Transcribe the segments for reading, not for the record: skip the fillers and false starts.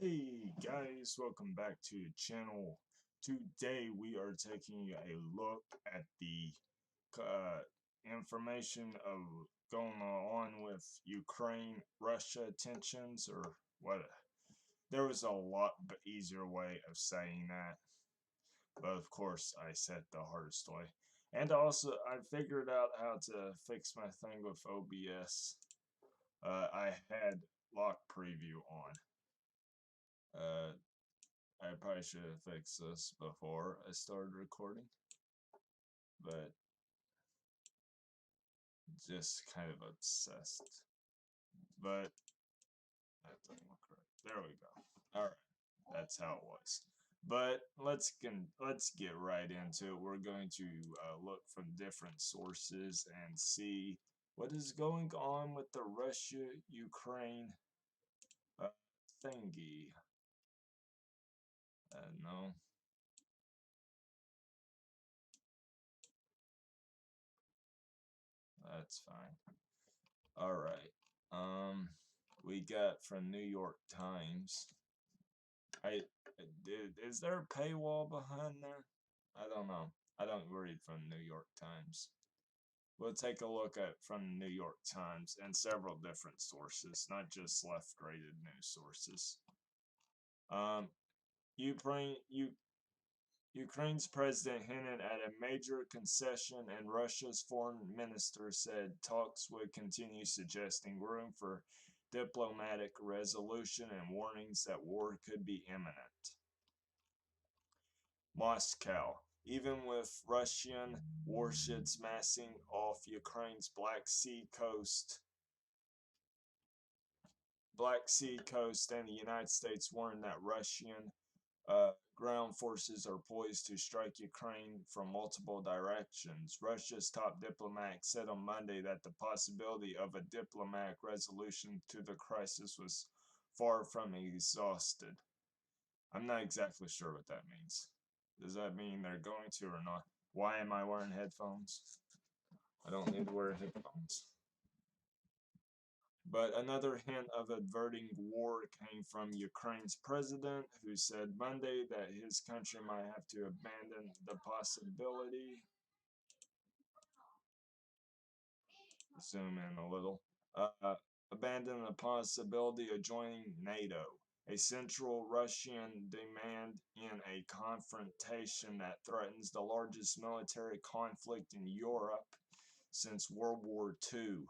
Hey guys, welcome back to the channel. Today we are taking a look at the information of going on with Ukraine-Russia tensions, or what. There was a lot easier way of saying that, but of course I said the hardest way. And also I figured out how to fix my thing with OBS. I had lock preview on. Uh, I probably should have fixed this before I started recording, but just kind of obsessed. But that doesn't look right. There we go. All right, that's how it was. But let's get right into it. We're going to look from different sources and see what is going on with the Russia-Ukraine uh, thingy. No, that's fine. All right. We got from New York Times. I is there a paywall behind there? I don't know. I don't read from New York Times. We'll take a look at from New York Times and several different sources, not just left-rated news sources. Um, Ukraine, Ukraine's president hinted at a major concession, and Russia's foreign minister said talks would continue, suggesting room for diplomatic resolution and warnings that war could be imminent. Moscow. Even with Russian warships massing off Ukraine's Black Sea coast, and the United States warned that Russian ground forces are poised to strike Ukraine from multiple directions. Russia's top diplomat said on Monday that the possibility of a diplomatic resolution to the crisis was far from exhausted. I'm not exactly sure what that means. Does that mean they're going to or not? Why am I wearing headphones? I don't need to wear headphones. But another hint of averting war came from Ukraine's president, who said Monday that his country might have to abandon the possibility. Zoom in a little. Abandon the possibility of joining NATO, a central Russian demand in a confrontation that threatens the largest military conflict in Europe since World War II.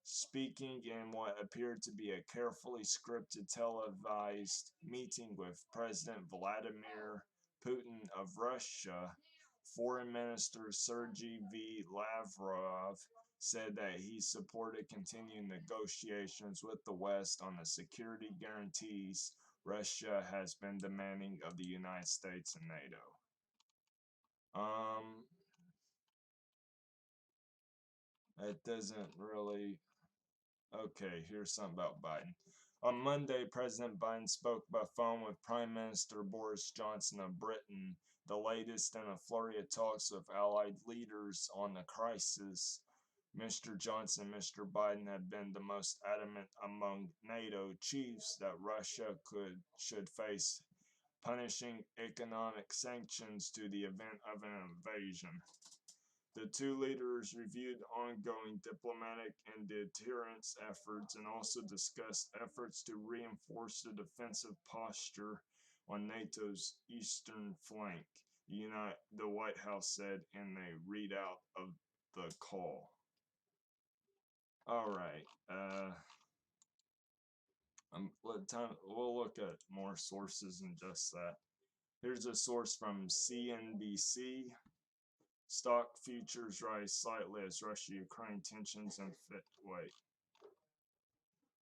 Speaking in what appeared to be a carefully scripted televised meeting with President Vladimir Putin of Russia, Foreign Minister Sergei V. Lavrov said that he supported continuing negotiations with the West on the security guarantees Russia has been demanding of the United States and NATO. It doesn't really. Okay, here's something about Biden. On Monday, President Biden spoke by phone with Prime Minister Boris Johnson of Britain, the latest in a flurry of talks with allied leaders on the crisis. Mr. Johnson and Mr. Biden have been the most adamant among NATO chiefs that Russia should face punishing economic sanctions to the event of an invasion. The two leaders reviewed ongoing diplomatic and deterrence efforts and also discussed efforts to reinforce the defensive posture on NATO's eastern flank, the White House said in a readout of the call. All right. We'll look at more sources in just that. Here's a source from CNBC. Stock futures rise slightly as Russia-Ukraine tensions and wait.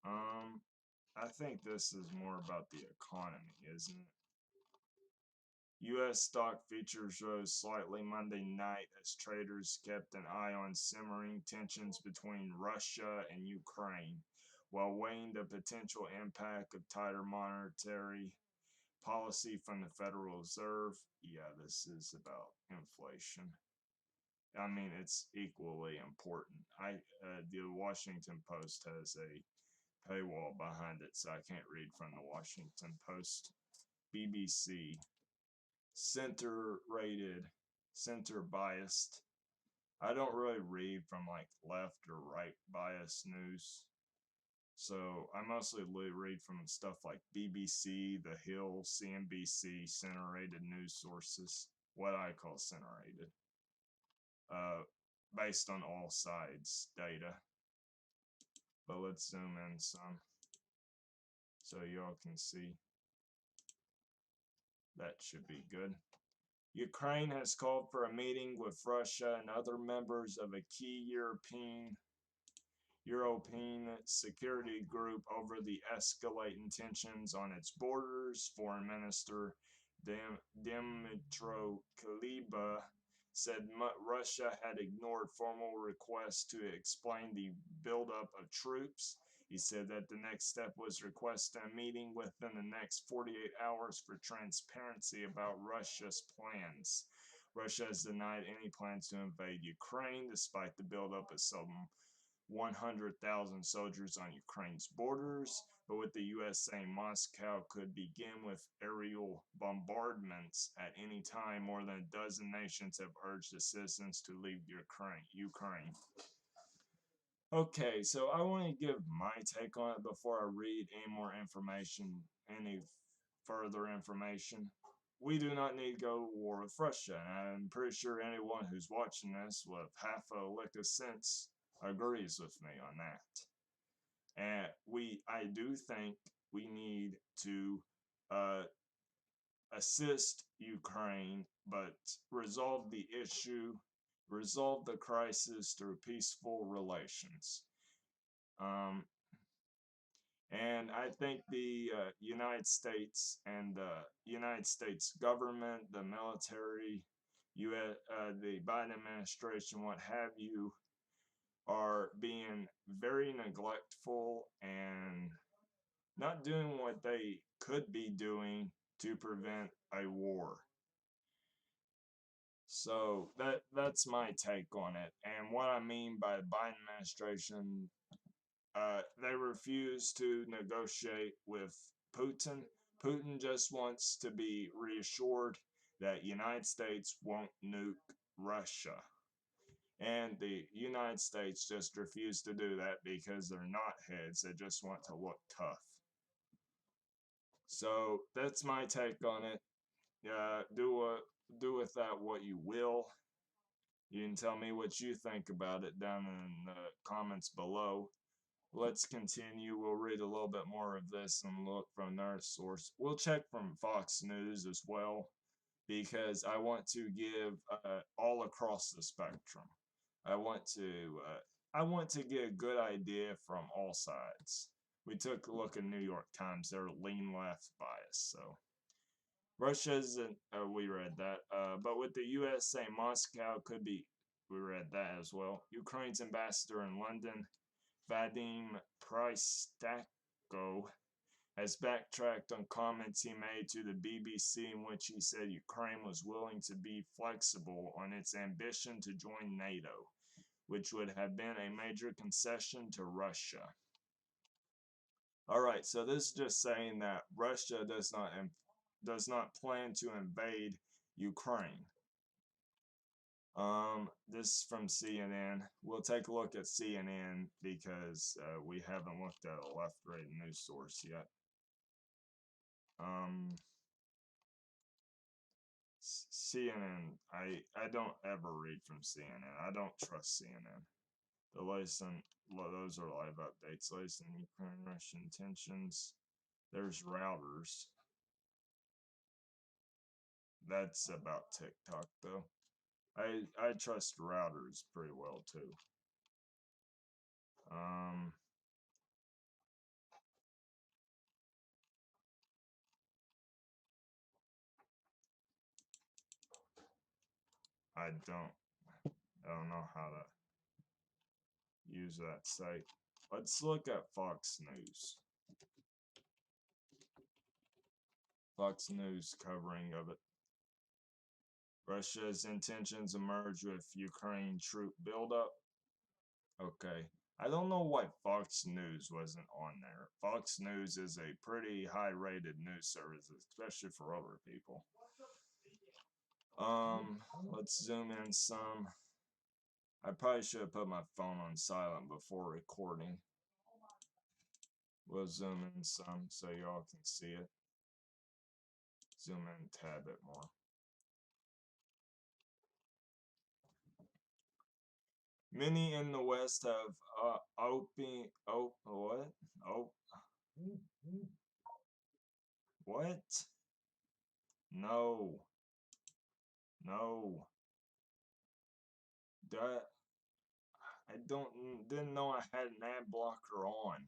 I think this is more about the economy, isn't it? U.S. stock futures rose slightly Monday night as traders kept an eye on simmering tensions between Russia and Ukraine, while weighing the potential impact of tighter monetary policy from the Federal Reserve. Yeah, this is about inflation. I mean, it's equally important. The Washington Post has a paywall behind it, so I can't read from the Washington Post. BBC, center rated, center biased. I don't really read from like left or right biased news. So I mostly read from stuff like BBC, The Hill, CNBC, center rated news sources, what I call center rated, uh, based on all sides data. But let's zoom in some so y'all can see. That should be good. Ukraine has called for a meeting with Russia and other members of a key European security group over the escalating tensions on its borders. Foreign Minister Dmytro Kuleba said Russia had ignored formal requests to explain the buildup of troops. He said that the next step was requesting a meeting within the next 48 hours for transparency about Russia's plans. Russia has denied any plans to invade Ukraine, despite the buildup of some 100,000 soldiers on Ukraine's borders, but with the U.S. saying Moscow could begin with aerial bombardments at any time, more than a dozen nations have urged the citizens to leave Ukraine. Okay, so I want to give my take on it before I read any more information, any further information. We do not need to go to war with Russia, and I'm pretty sure anyone who's watching this with half a lick of sense agrees with me on that. And I do think we need to uh, assist Ukraine, but resolve the issue, resolve the crisis through peaceful relations. Um, and I think the United States and the United States government, the military, the Biden administration, what have you, are being very neglectful and not doing what they could be doing to prevent a war. So that's my take on it. And what I mean by the Biden administration, they refuse to negotiate with Putin. Putin just wants to be reassured that United States won't nuke Russia. And the United States just refuse to do that because they're not heads. They just want to look tough. So that's my take on it. Do with that what you will. You can tell me what you think about it down in the comments below. Let's continue. We'll read a little bit more of this and look from their source. We'll check from Fox News as well because I want to give all across the spectrum. I want to get a good idea from all sides. We took a look at New York Times. They're lean left bias. So Russia's, we read that. But with the U.S. saying Moscow could be, we read that as well. Ukraine's ambassador in London, Vadim Prystako, has backtracked on comments he made to the BBC in which he said Ukraine was willing to be flexible on its ambition to join NATO, which would have been a major concession to Russia. All right, so this is just saying that Russia does not plan to invade Ukraine. This is from CNN. We'll take a look at CNN because we haven't looked at a left-right news source yet. CNN. I don't ever read from CNN. I don't trust CNN. The latest on those are live updates. Latest in Ukraine-Russian tensions. There's routers. That's about TikTok though. I trust routers pretty well too. I don't know how to use that site. Let's look at Fox News. Fox News covering of it. Russia's intentions emerge with Ukraine troop buildup. Okay. I don't know why Fox News wasn't on there. Fox News is a pretty high-rated news service, especially for older people. Let's zoom in some. I probably should have put my phone on silent before recording. We'll zoom in some so y'all can see it. Zoom in a tad bit more. Many in the West have what? No. No. That I didn't know I had an ad blocker on.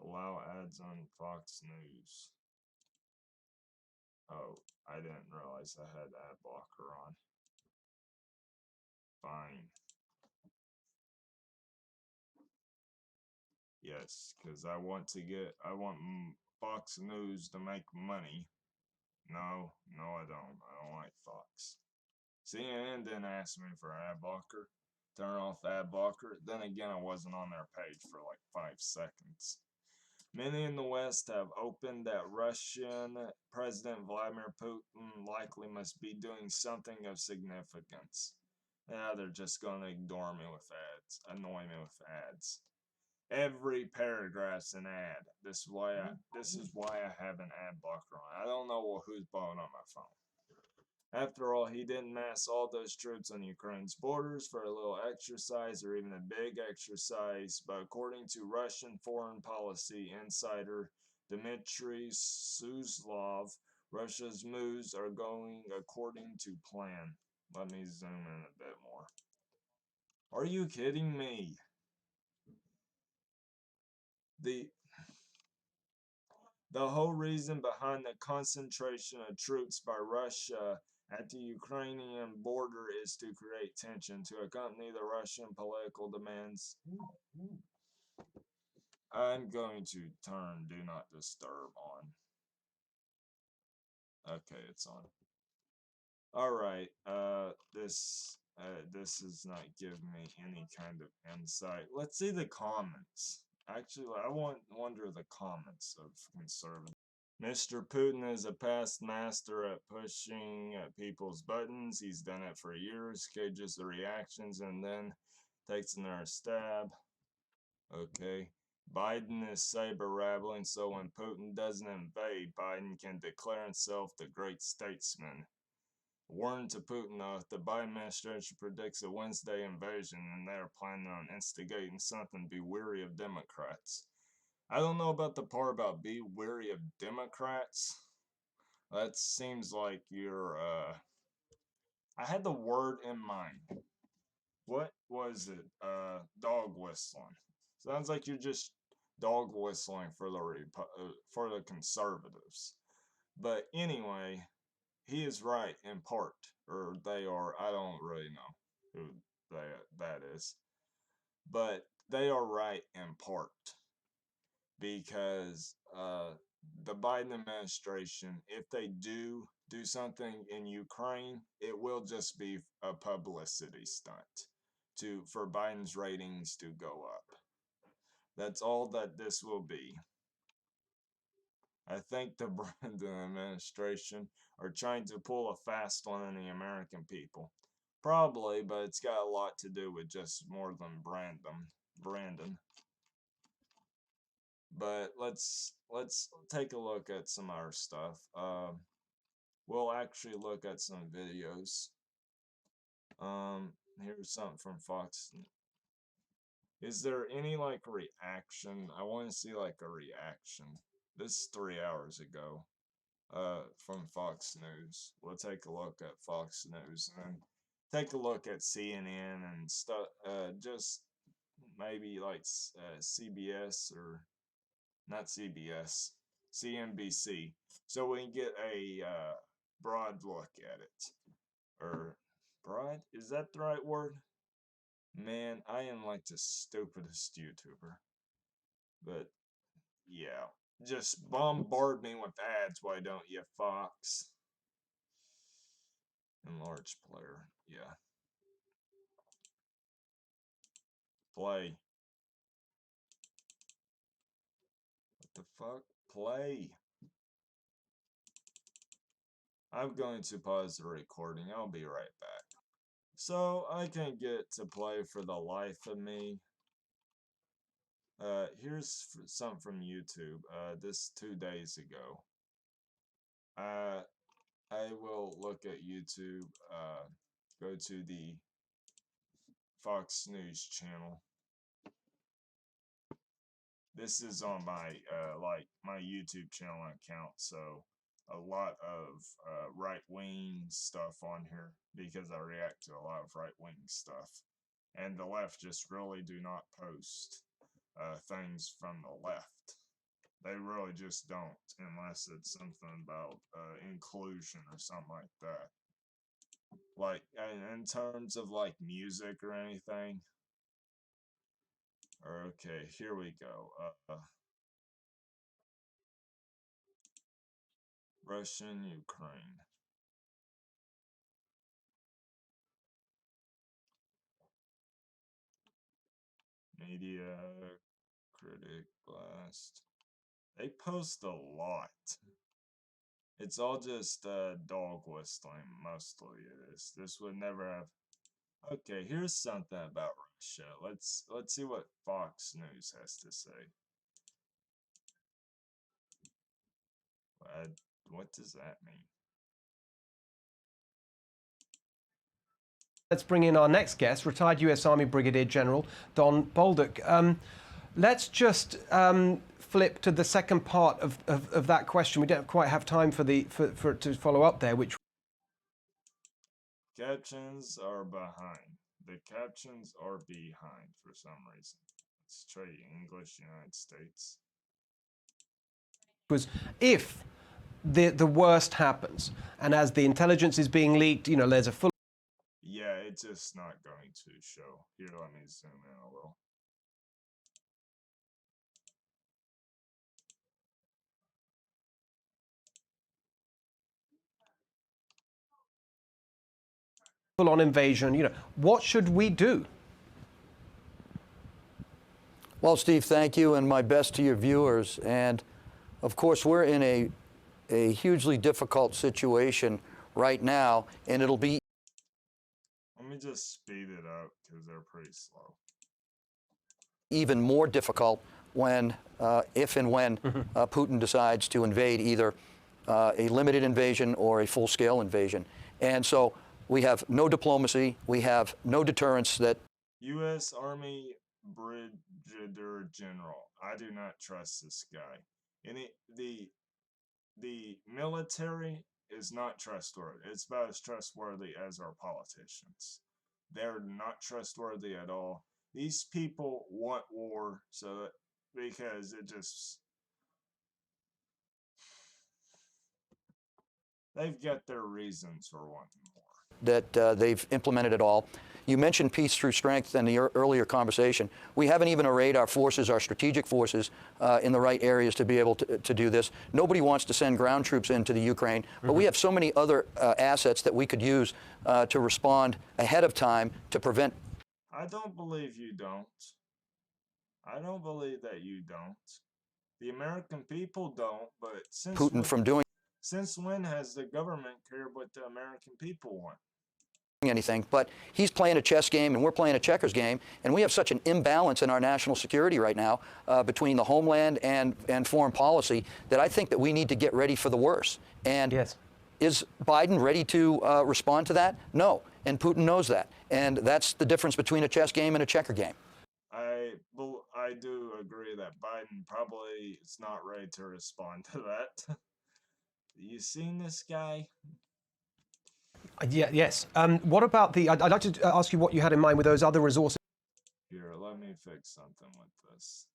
Allow ads on Fox News. Oh, I didn't realize I had ad blocker on. Fine. Yes, because I want Fox News to make money. No, I don't. I don't like Fox. CNN didn't ask me for ad blocker. Turn off ad blocker. Then again, I wasn't on their page for like 5 seconds. Many in the West have opened that Russian President Vladimir Putin likely must be doing something of significance. Now they're just going to ignore me with ads, annoy me with ads. Every paragraph's an ad. This is why I have an ad blocker on. I don't know who's blowing up my phone. After all, he didn't mass all those troops on Ukraine's borders for a little exercise or even a big exercise, but according to Russian foreign policy insider Dmitry Suslov, Russia's moves are going according to plan. Let me zoom in a bit more. Are you kidding me? The The whole reason behind the concentration of troops by Russia at the Ukrainian border is to create tension, to accompany the Russian political demands. I'm going to turn Do Not Disturb on. Okay, it's on. Alright, this is not giving me any kind of insight. Let's see the comments. Actually, I wonder the comments of conservative. Mr. Putin is a past master at pushing people's buttons. He's done it for years, gauges the reactions, and then takes another stab. Okay. Biden is saber-rattling, so when Putin doesn't invade, Biden can declare himself the great statesman. Warning to Putin, though, if the Biden administration predicts a Wednesday invasion and they're planning on instigating something, be wary of Democrats. I don't know about the part about be wary of Democrats. That seems like you're, I had the word in mind. What was it? Dog whistling. Sounds like you're just dog whistling for the conservatives. But anyway, he is right in part, or they are. I don't really know who that is, but they are right in part because the Biden administration, if they do something in Ukraine, it will just be a publicity stunt for Biden's ratings to go up. That's all that this will be. I think the Biden administration are trying to pull a fast one on the American people. Probably, but it's got a lot to do with just more than Brandon. But let's take a look at some other stuff. We'll actually look at some videos. Here's something from Fox. Is there any like reaction? I want to see like a reaction. This is 3 hours ago. From Fox News. We'll take a look at Fox News and take a look at CNN and stuff. Just maybe like CBS or not CBS, CNBC, so we can get a broad look at it. Or broad? Is that the right word? Man, I am like the stupidest YouTuber. But yeah, just bombard me with ads, why don't you, Fox? Enlarge player, yeah. Play. What the fuck? Play. I'm going to pause the recording. I'll be right back. So I can get to play for the life of me. Here's something from YouTube. This 2 days ago. I will look at YouTube. Go to the Fox News channel. This is on my my YouTube channel account, so a lot of right-wing stuff on here because I react to a lot of right-wing stuff, and the left just really do not post things from the left. They really just don't, unless it's something about inclusion or something like that. Like in terms of like music or anything. Okay, here we go. Russian, Ukraine. Media critic blast. They post a lot. It's all just dog whistling, mostly it is. This would never have. Okay, here's something about Russia. Let's see what Fox News has to say. What does that mean? Let's bring in our next guest, retired U.S. Army Brigadier General Don Bolduc. Let's just flip to the second part of that question. We don't quite have time for to follow up there, which captions are behind. The captions are behind for some reason. Let's try English United States. Was if the worst happens, and as the intelligence is being leaked, you know, there's a full. Yeah, it's just not going to show. Here, let me zoom in a little. Full-on invasion, you know, what should we do? Well, Steve, thank you, and my best to your viewers. And of course, we're in a hugely difficult situation right now, and it'll be. Let me just speed it up because they're pretty slow. Even more difficult when, if and when Putin decides to invade either a limited invasion or a full-scale invasion. And so we have no diplomacy, we have no deterrence that. U.S. Army Brigadier General. I do not trust this guy. The military is not trustworthy. It's about as trustworthy as our politicians. They're not trustworthy at all. These people want war, so because it just they've got their reasons for wanting war. That they've implemented it all. You mentioned peace through strength in the earlier conversation. We haven't even arrayed our forces, our strategic forces, in the right areas to be able to do this. Nobody wants to send ground troops into the Ukraine, but we have so many other assets that we could use to respond ahead of time to prevent. I don't believe you don't. I don't believe that you don't. The American people don't, but Putin from doing. Since when has the government cared what the American people want? Anything, but he's playing a chess game and we're playing a checkers game, and we have such an imbalance in our national security right now between the homeland and foreign policy that I think that we need to get ready for the worst. And yes. Is Biden ready to respond to that? No, and Putin knows that, and that's the difference between a chess game and a checker game. I do agree that Biden probably is not ready to respond to that. You seen this guy? Yeah, yes. What about the? I'd like to ask you what you had in mind with those other resources. Here, let me fix something with this.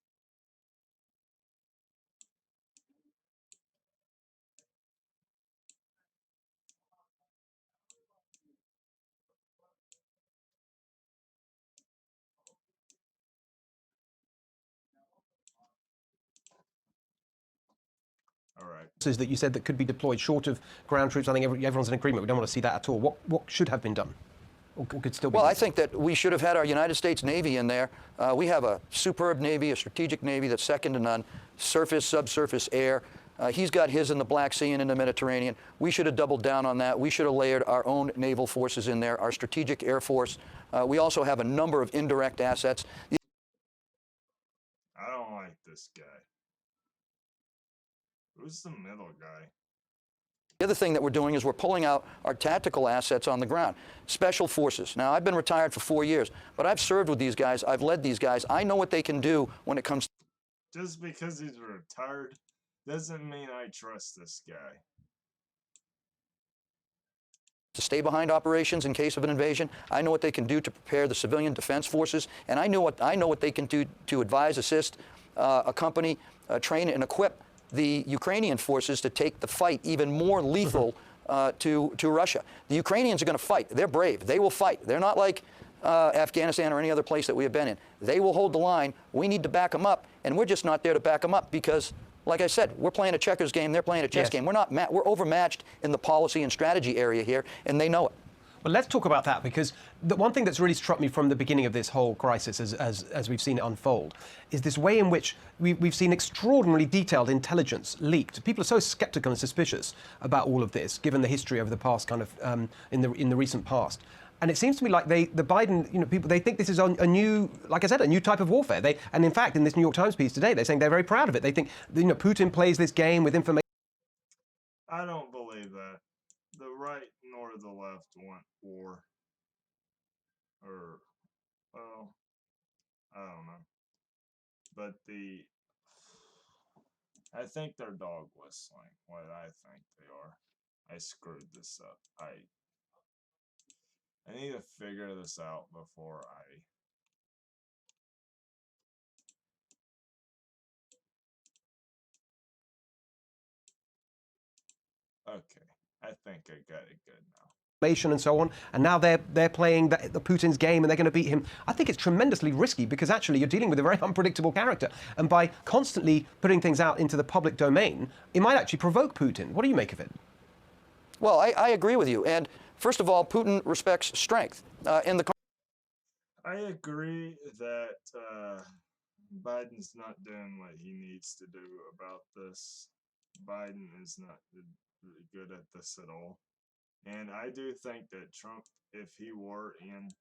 All right. That you said that could be deployed short of ground troops. I think everyone's in agreement. We don't want to see that at all. What should have been done? or could still be Well, I using? think that we should have had our United States Navy in there. We have a superb Navy, a strategic Navy that's second to none, surface, subsurface, air. He's got his in the Black Sea and in the Mediterranean. We should have doubled down on that. We should have layered our own naval forces in there, our strategic air force. We also have a number of indirect assets. I don't like this guy. Who's the middle guy? The other thing that we're doing is we're pulling out our tactical assets on the ground. Special forces. Now, I've been retired for 4 years, but I've served with these guys. I've led these guys. I know what they can do when it comes Just because he's retired doesn't mean I trust this guy. to stay behind operations in case of an invasion. I know what they can do to prepare the civilian defense forces, and I know what they can do to advise, assist, accompany, train, and equip the Ukrainian forces to take the fight even more lethal to Russia. The Ukrainians are going to fight. They're brave. They will fight. They're not like Afghanistan or any other place that we have been in. They will hold the line. We need to back them up, and we're just not there to back them up because, like I said, we're playing a checkers game. They're playing a chess game. We're overmatched in the policy and strategy area here, and they know it. Well, let's talk about that, because the one thing that's really struck me from the beginning of this whole crisis, as we've seen it unfold, is this way in which we've seen extraordinarily detailed intelligence leaked. People are so sceptical and suspicious about all of this, given the history over the past kind of in the recent past. And it seems to me like the Biden, people, they think this is a new, like I said, a new type of warfare. And in fact, in this New York Times piece today, they're saying they're very proud of it. They think, Putin plays this game with information. I don't believe that. The right nor the left want war. Well, I don't know. But I think they're dog whistling, what I think they are. I screwed this up. I need to figure this out before Okay, I think I got it good now. And so on, and now they're playing the Putin's game, and they're going to beat him. I think it's tremendously risky, because actually you're dealing with a very unpredictable character, and by constantly putting things out into the public domain, it might actually provoke Putin. What do you make of it? Well, I agree with you. And first of all, Putin respects strength. I agree that Biden's not doing what he needs to do about this. Biden is not really good at this at all. And I do think that Trump, if he were in,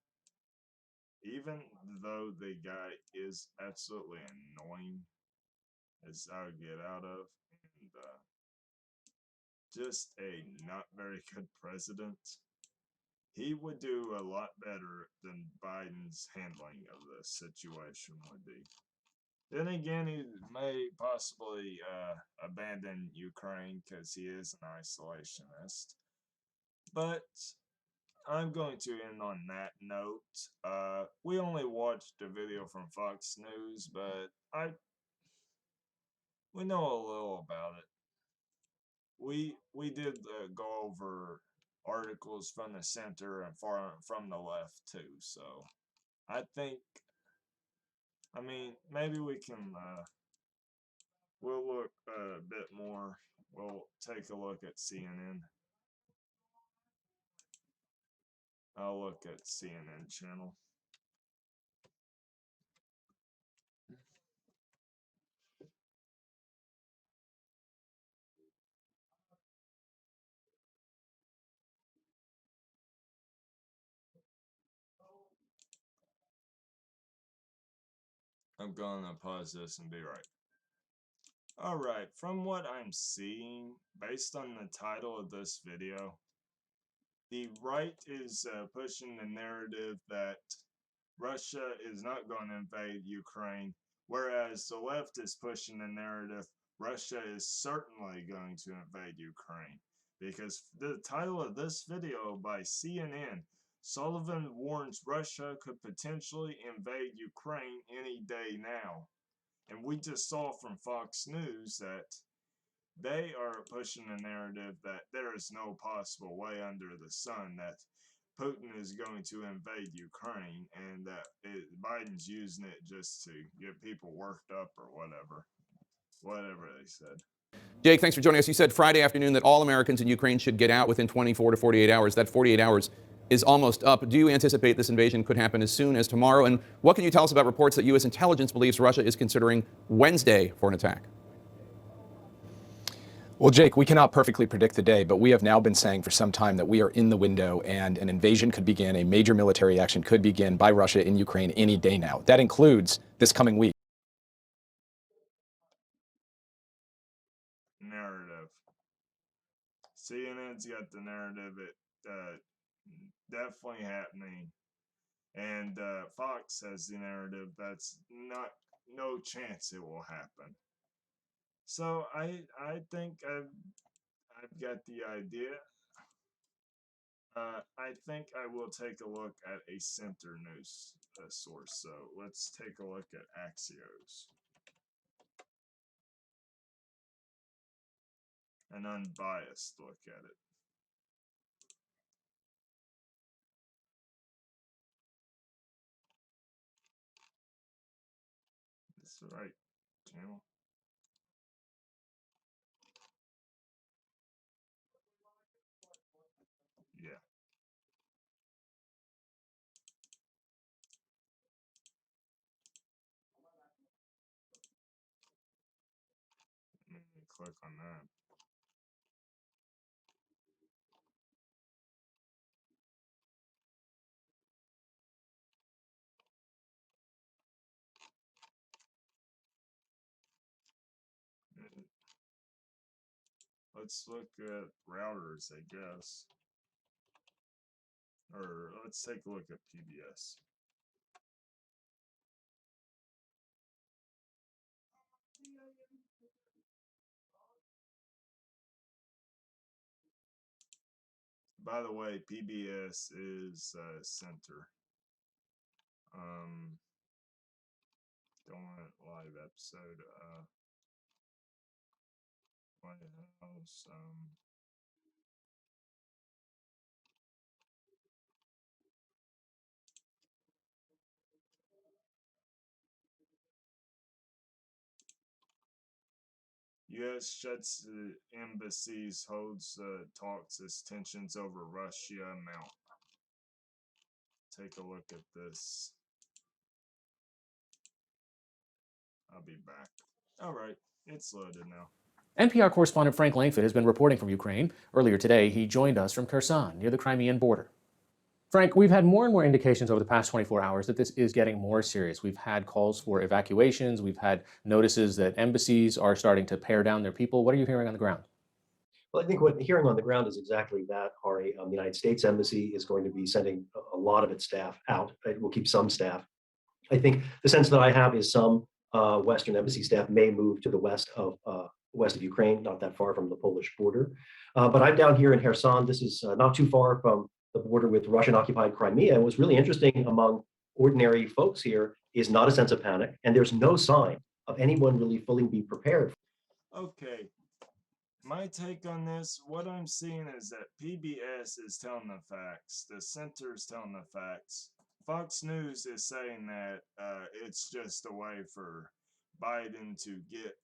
even though the guy is absolutely annoying as I would get out of, and just a not very good president, he would do a lot better than Biden's handling of the situation would be. Then again, he may possibly abandon Ukraine because he is an isolationist. But I'm going to end on that note. We only watched a video from Fox News, but we know a little about it. We did go over articles from the center and from the left too. So I think, maybe we can. We'll look a bit more. We'll take a look at CNN. I'll look at CNN channel. I'm gonna pause this and be right. Alright, from what I'm seeing, based on the title of this video, the right is pushing the narrative that Russia is not going to invade Ukraine, whereas the left is pushing the narrative Russia is certainly going to invade Ukraine. Because the title of this video by CNN, Sullivan warns Russia could potentially invade Ukraine any day now. And we just saw from Fox News that they are pushing the narrative that there is no possible way under the sun that Putin is going to invade Ukraine, and that Biden's using it just to get people worked up or whatever they said. Jake, thanks for joining us. You said Friday afternoon that all Americans in Ukraine should get out within 24 to 48 hours. That 48 hours is almost up. Do you anticipate this invasion could happen as soon as tomorrow? And what can you tell us about reports that U.S. intelligence believes Russia is considering Wednesday for an attack? Well, Jake, we cannot perfectly predict the day, but we have now been saying for some time that we are in the window and an invasion could begin, a major military action could begin by Russia in Ukraine any day now. That includes this coming week. Narrative. CNN's got the narrative. It definitely happening, and Fox has the narrative that's not no chance it will happen. So I think I've got the idea. I think I will take a look at a center news source. So let's take a look at Axios, an unbiased look at it. That's the right channel. Yeah. Click on that. Let's look at routers, I guess. Or let's take a look at PBS. By the way, PBS is center. Don't want live episode. White House. U.S. shuts the embassies, holds talks as tensions over Russia mount. Take a look at this. I'll be back. All right, it's loaded now. NPR correspondent Frank Langford has been reporting from Ukraine. Earlier today, he joined us from Kherson, near the Crimean border. Frank, we've had more and more indications over the past 24 hours that this is getting more serious. We've had calls for evacuations. We've had notices that embassies are starting to pare down their people. What are you hearing on the ground? Well, I think what hearing on the ground is exactly that, Ari. The United States Embassy is going to be sending a lot of its staff out. It will keep some staff. I think the sense that I have is some Western embassy staff may move to the west of Ukraine, not that far from the Polish border. But I'm down here in Kherson. This is not too far from the border with Russian-occupied Crimea. And what's really interesting among ordinary folks here is not a sense of panic, and there's no sign of anyone really fully be prepared. Okay, my take on this, what I'm seeing is that PBS is telling the facts, the center is telling the facts. Fox News is saying that it's just a way for Biden to get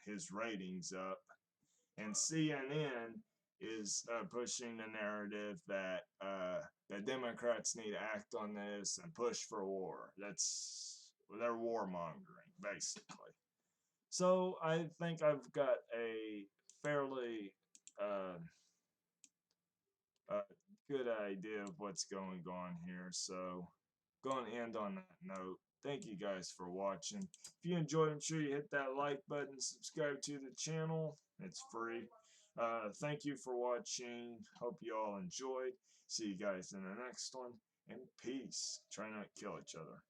his ratings up, and CNN is pushing the narrative that the Democrats need to act on this and push for war. They're warmongering, basically. So I think I've got a fairly good idea of what's going on here. So going to end on that note. Thank you guys for watching. If you enjoyed, I'm sure you hit that like button, subscribe to the channel. It's free. Thank you for watching. Hope you all enjoyed. See you guys in the next one. And peace. Try not to kill each other.